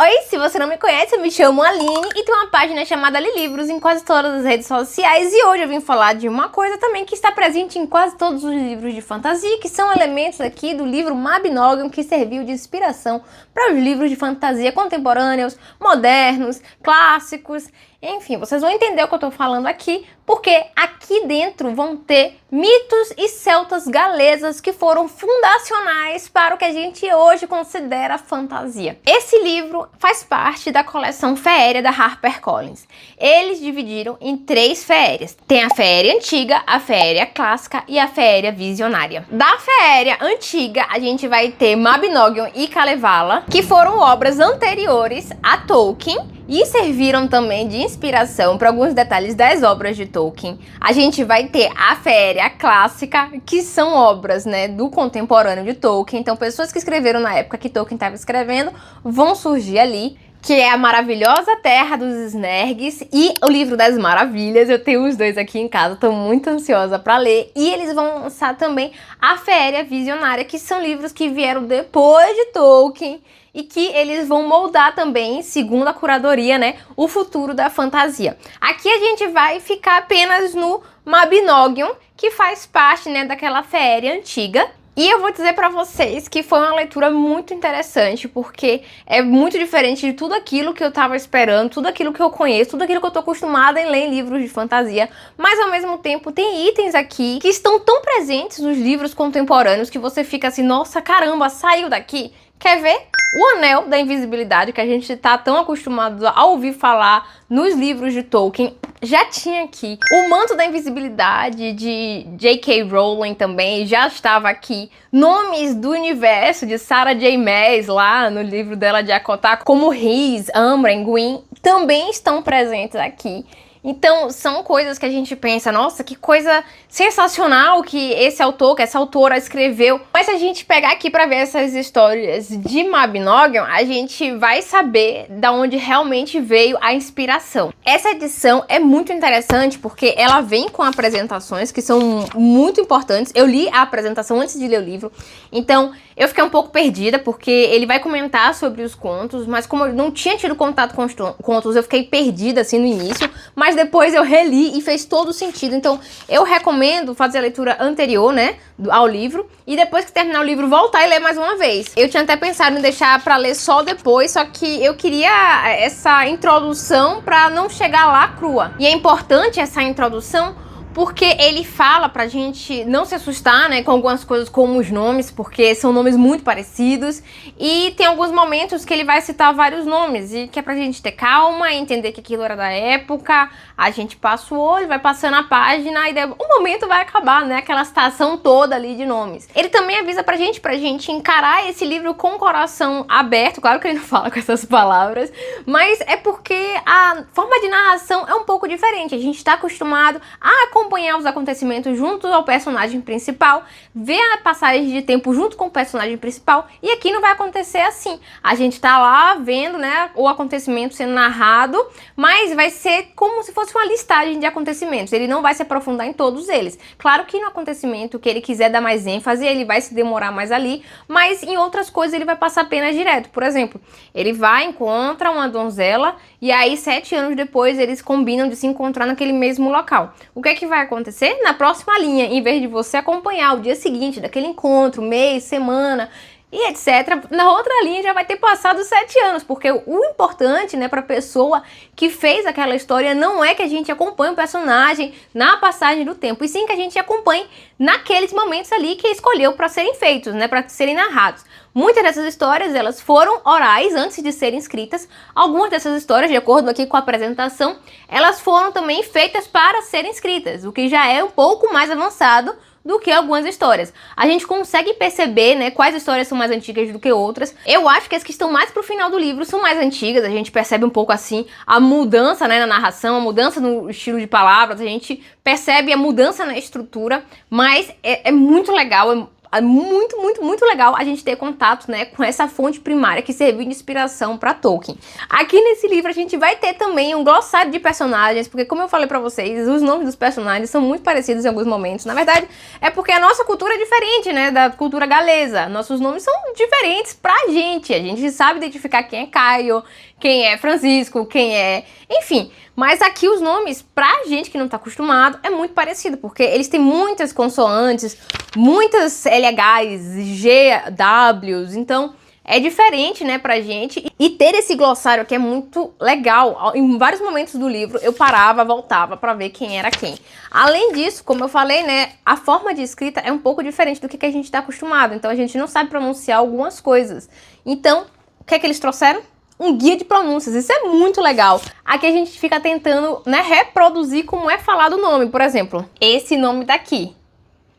Oi, se você não me conhece, eu me chamo Aline e tenho uma página chamada Alilivros em quase todas as redes sociais. E hoje eu vim falar de uma coisa também que está presente em quase todos os livros de fantasia, que são elementos aqui do livro Mabinogion, que serviu de inspiração para os livros de fantasia contemporâneos, modernos, clássicos. Enfim, vocês vão entender o que eu tô falando aqui, porque aqui dentro vão ter mitos e celtas galesas que foram fundacionais para o que a gente hoje considera fantasia. Esse livro faz parte da coleção Feéria da HarperCollins. Eles dividiram em 3 feérias. Tem a Feéria Antiga, a Feéria Clássica e a Feéria Visionária. Da Feéria Antiga, a gente vai ter Mabinogion e Kalevala, que foram obras anteriores a Tolkien, e serviram também de inspiração para alguns detalhes das obras de Tolkien. A gente vai ter a Feéria Clássica, que são obras, né, do contemporâneo de Tolkien. Então, pessoas que escreveram na época que Tolkien estava escrevendo vão surgir ali, que é a maravilhosa Terra dos Snergs e o Livro das Maravilhas. Eu tenho os dois aqui em casa, estou muito ansiosa para ler. E eles vão lançar também a Feéria Visionária, que são livros que vieram depois de Tolkien e que eles vão moldar também, segundo a curadoria, né, o futuro da fantasia. Aqui a gente vai ficar apenas no Mabinogion, que faz parte, né, daquela Feéria Antiga. E eu vou dizer pra vocês que foi uma leitura muito interessante, porque é muito diferente de tudo aquilo que eu tava esperando, tudo aquilo que eu conheço, tudo aquilo que eu tô acostumada em ler em livros de fantasia, mas ao mesmo tempo tem itens aqui que estão tão presentes nos livros contemporâneos que você fica assim, nossa, caramba, saiu daqui. Quer ver? O Anel da Invisibilidade, que a gente tá tão acostumado a ouvir falar nos livros de Tolkien, já tinha aqui. O Manto da Invisibilidade de J.K. Rowling também já estava aqui. Nomes do universo de Sarah J. Maas, lá no livro dela de ACOTAR, como Rhys, Ambren, Gwyn, também estão presentes aqui. Então, são coisas que a gente pensa, nossa, que coisa sensacional que esse autor, que essa autora escreveu. Mas se a gente pegar aqui pra ver essas histórias de Mabinogion, a gente vai saber da onde realmente veio a inspiração. Essa edição é muito interessante porque ela vem com apresentações que são muito importantes. Eu li a apresentação antes de ler o livro, então eu fiquei um pouco perdida porque ele vai comentar sobre os contos, mas como eu não tinha tido contato com os contos, eu fiquei perdida assim no início, mas depois eu reli e fez todo sentido. Então eu recomendo fazer a leitura anterior, né, ao livro, e depois que terminar o livro voltar e ler mais uma vez. Eu tinha até pensado em deixar pra ler só depois, só que eu queria essa introdução pra não chegar lá crua. E é importante essa introdução porque ele fala pra gente não se assustar, né, com algumas coisas como os nomes, porque são nomes muito parecidos, e tem alguns momentos que ele vai citar vários nomes, e que é pra gente ter calma, entender que aquilo era da época, a gente passa o olho, vai passando a página, e o momento vai acabar, né, aquela citação toda ali de nomes. Ele também avisa pra gente encarar esse livro com o coração aberto, claro que ele não fala com essas palavras, mas é porque a forma de narração é um pouco diferente, a gente tá acostumado a acompanhar os acontecimentos junto ao personagem principal, ver a passagem de tempo junto com o personagem principal, e aqui não vai acontecer assim. A gente tá lá vendo, né, o acontecimento sendo narrado, mas vai ser como se fosse uma listagem de acontecimentos. Ele não vai se aprofundar em todos eles. Claro que no acontecimento que ele quiser dar mais ênfase, ele vai se demorar mais ali, mas em outras coisas ele vai passar apenas direto. Por exemplo, ele vai, encontra uma donzela, e aí 7 anos depois eles combinam de se encontrar naquele mesmo local. O que é que vai acontecer? Na próxima linha, em vez de você acompanhar o dia seguinte daquele encontro, mês, semana e etc, na outra linha já vai ter passado 7 anos, porque o importante, né, para a pessoa que fez aquela história não é que a gente acompanhe o personagem na passagem do tempo, e sim que a gente acompanhe naqueles momentos ali que escolheu para serem feitos, né, para serem narrados. Muitas dessas histórias, elas foram orais antes de serem escritas. Algumas dessas histórias, de acordo aqui com a apresentação, elas foram também feitas para serem escritas, o que já é um pouco mais avançado do que algumas histórias. A gente consegue perceber, né, quais histórias são mais antigas do que outras. Eu acho que as que estão mais pro final do livro são mais antigas, a gente percebe um pouco assim a mudança, né, na narração, a mudança no estilo de palavras, a gente percebe a mudança na estrutura, mas é muito legal, muito, muito, muito legal a gente ter contato, né, com essa fonte primária que serviu de inspiração para Tolkien. Aqui nesse livro a gente vai ter também um glossário de personagens, porque como eu falei pra vocês, os nomes dos personagens são muito parecidos em alguns momentos. Na verdade, é porque a nossa cultura é diferente, né, da cultura galesa. Nossos nomes são diferentes pra gente. A gente sabe identificar quem é Caio, quem é Francisco, quem é... Enfim, mas aqui os nomes, pra gente que não tá acostumado, é muito parecido, porque eles têm muitas consoantes, muitas LHs, GWs, então é diferente, né, pra gente. E ter esse glossário aqui é muito legal. Em vários momentos do livro eu parava, voltava pra ver quem era quem. Além disso, como eu falei, né, a forma de escrita é um pouco diferente do que a gente tá acostumado, então a gente não sabe pronunciar algumas coisas. Então, o que é que eles trouxeram? Um guia de pronúncias, isso é muito legal. Aqui a gente fica tentando, né, reproduzir como é falado o nome. Por exemplo, esse nome daqui.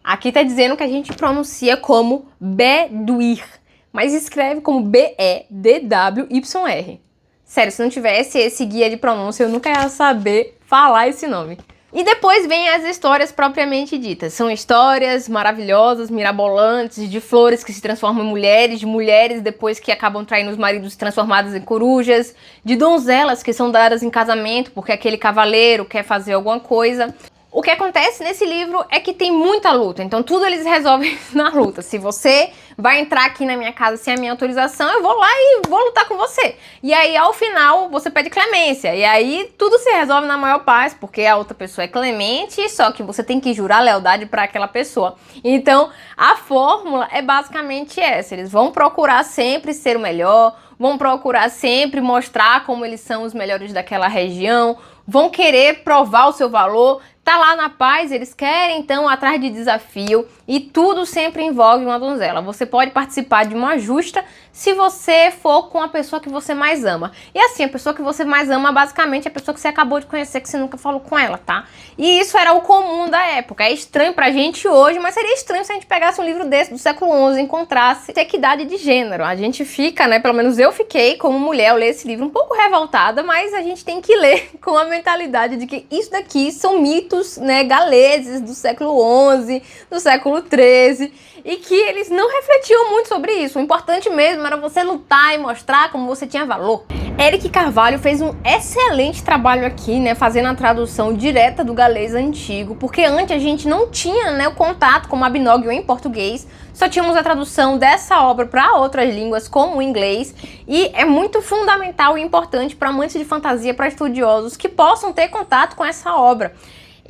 Aqui tá dizendo que a gente pronuncia como Beduir, mas escreve como B-E-D-W-Y-R. Sério, se não tivesse esse guia de pronúncia, eu nunca ia saber falar esse nome. E depois vem as histórias propriamente ditas. São histórias maravilhosas, mirabolantes, de flores que se transformam em mulheres, de mulheres depois que acabam traindo os maridos transformadas em corujas, de donzelas que são dadas em casamento porque aquele cavaleiro quer fazer alguma coisa. O que acontece nesse livro é que tem muita luta, então tudo eles resolvem na luta. Se você vai entrar aqui na minha casa sem a minha autorização, eu vou lá e vou lutar com você. E aí, ao final, você pede clemência. E aí, tudo se resolve na maior paz, porque a outra pessoa é clemente, só que você tem que jurar lealdade para aquela pessoa. Então, a fórmula é basicamente essa. Eles vão procurar sempre ser o melhor, vão procurar sempre mostrar como eles são os melhores daquela região, vão querer provar o seu valor. Tá lá na paz, eles querem então atrás de desafio e tudo sempre envolve uma donzela. Você pode participar de uma justa se você for com a pessoa que você mais ama. E assim, a pessoa que você mais ama basicamente é a pessoa que você acabou de conhecer, que você nunca falou com ela, tá? E isso era o comum da época. É estranho pra gente hoje, mas seria estranho se a gente pegasse um livro desse do século XI e encontrasse equidade de gênero. A gente fica, né, pelo menos eu fiquei como mulher ao ler esse livro um pouco revoltada, mas a gente tem que ler com a mentalidade de que isso daqui são mitos, né, galeses do século XI, do século XIII, e que eles não refletiam muito sobre isso. O importante mesmo era você lutar e mostrar como você tinha valor. Éric Carvalho fez um excelente trabalho aqui, né, fazendo a tradução direta do galês antigo, porque antes a gente não tinha, né, o contato com o Mabinogion em português, só tínhamos a tradução dessa obra para outras línguas, como o inglês, e é muito fundamental e importante para amantes de fantasia, para estudiosos que possam ter contato com essa obra.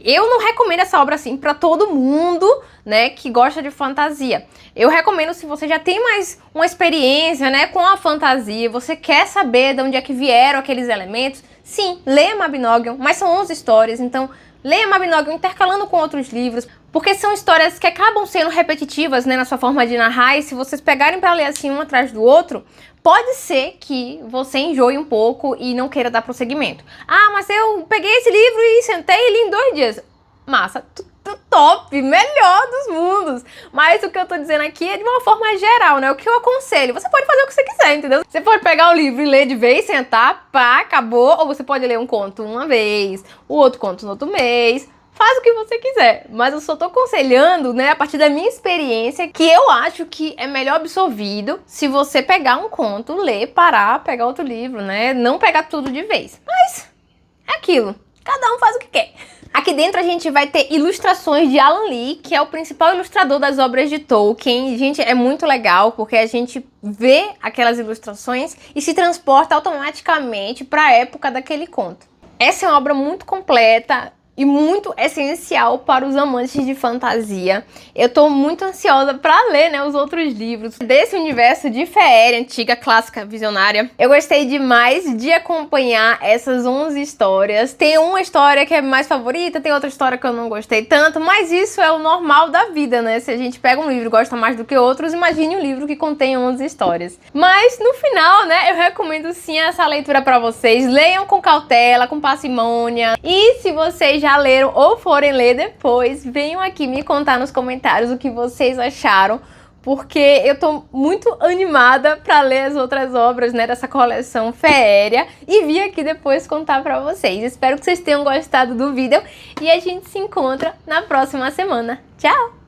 Eu não recomendo essa obra assim para todo mundo, né, que gosta de fantasia. Eu recomendo se você já tem mais uma experiência, né, com a fantasia, você quer saber de onde é que vieram aqueles elementos, sim, leia Mabinogion, mas são 11 histórias, então leia Mabinogion intercalando com outros livros, porque são histórias que acabam sendo repetitivas, né, na sua forma de narrar, e se vocês pegarem para ler assim um atrás do outro, pode ser que você enjoe um pouco e não queira dar prosseguimento. Ah, mas eu peguei esse livro e sentei e li em 2 dias. Massa, top, melhor dos mundos. Mas o que eu tô dizendo aqui é de uma forma geral, né? O que eu aconselho, você pode fazer o que você quiser, entendeu? Você pode pegar o livro e ler de vez, sentar, pá, acabou. Ou você pode ler um conto uma vez, o outro conto no outro mês. Faz o que você quiser, mas eu só tô aconselhando, né, a partir da minha experiência, que eu acho que é melhor absorvido se você pegar um conto, ler, parar, pegar outro livro, né, não pegar tudo de vez. Mas é aquilo, cada um faz o que quer. Aqui dentro a gente vai ter ilustrações de Alan Lee, que é o principal ilustrador das obras de Tolkien. Gente, é muito legal, porque a gente vê aquelas ilustrações e se transporta automaticamente para a época daquele conto. Essa é uma obra muito completa e muito essencial para os amantes de fantasia. Eu tô muito ansiosa para ler, né, os outros livros desse universo de Feéria, antiga, clássica, visionária. Eu gostei demais de acompanhar essas 11 histórias. Tem uma história que é mais favorita, tem outra história que eu não gostei tanto, mas isso é o normal da vida, né? Se a gente pega um livro e gosta mais do que outros, imagine um livro que contém 11 histórias. Mas no final, né, eu recomendo sim essa leitura para vocês. Leiam com cautela, com parcimônia. E se vocês já leram ou forem ler depois, venham aqui me contar nos comentários o que vocês acharam, porque eu tô muito animada para ler as outras obras, né, dessa coleção Feéria, e vim aqui depois contar para vocês. Espero que vocês tenham gostado do vídeo e a gente se encontra na próxima semana. Tchau!